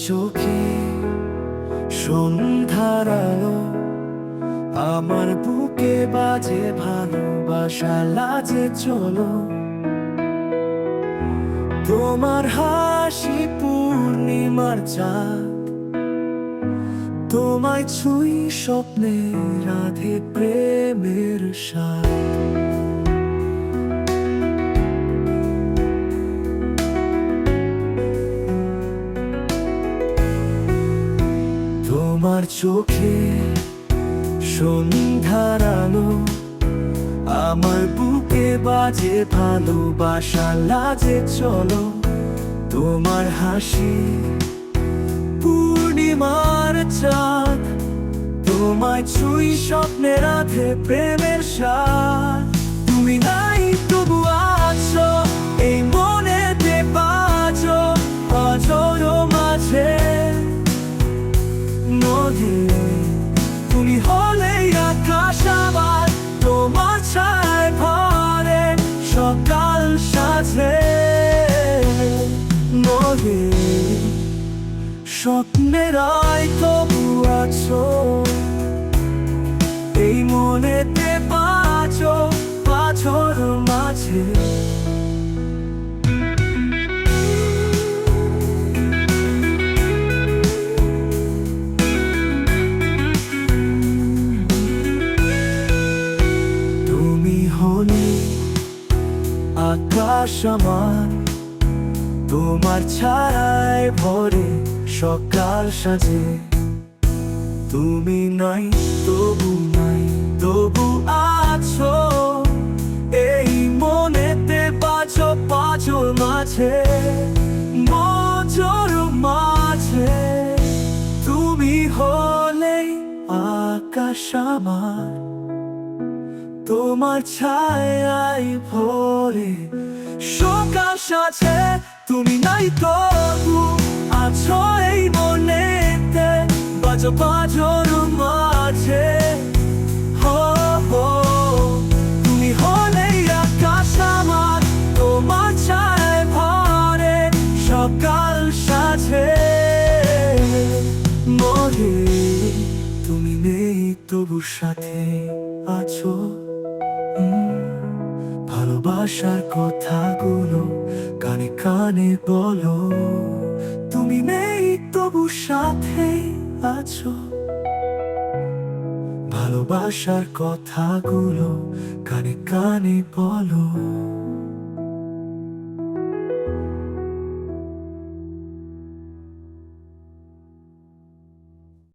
চোখে সন্ধ্যার আলো, আমার বুকে বাজে ভালোবাসা লাজে চলো। তোমার হাসি পূর্ণিমার চাঁদ, তোমায় ছুঁই স্বপ্নে রাধে প্রেমের স্বাদ। তোমার চোখে সন্ধ্যার আলো, আমার বুকে বাজে ভালোবাসা লাজে চলো। তোমার হাসি পূর্ণিমার চাঁদ, তোমায় ছুঁই স্বপ্নে রাধে প্রেমের স্বাদ। তুমি নাই তবু আছো এই মনেতে, বাজো অজর মাঝে নদী। তুমি হলেই আকাশ আমার, তোমার ছায় ভরে সকাল সাজে নদী। স্বপ্নের আয় তবু আছো এই মনেতে, বাজো পাথর মাঝে। আকাশ আমার, তোমার ছায়ায় ভরে সকাল সাজে। তুমি নাই তবু নাই, তবু আছো এই মনেতে, বাজো পাঁচর মাঝে মজর মাঝে। তুমি হলেই আকাশ আমার, তোমার ছায়ায় ভরে সকাল সাজে। তুমি নাই তবু আছো এই মনেতে, বাজো বাজোর মাঝে। হো হো তুমি হলেই আকাশ আমার, তোমার ছায়ায় ভরে সকাল সাজে মরে। তুমি নেই তবু সাথে আছো, ভালোবাসার কথাগুলো কানে কানে বলো। তুমি নেই তবু সাথে আছো, ভালোবাসার কথাগুলো কানে কানে বলো।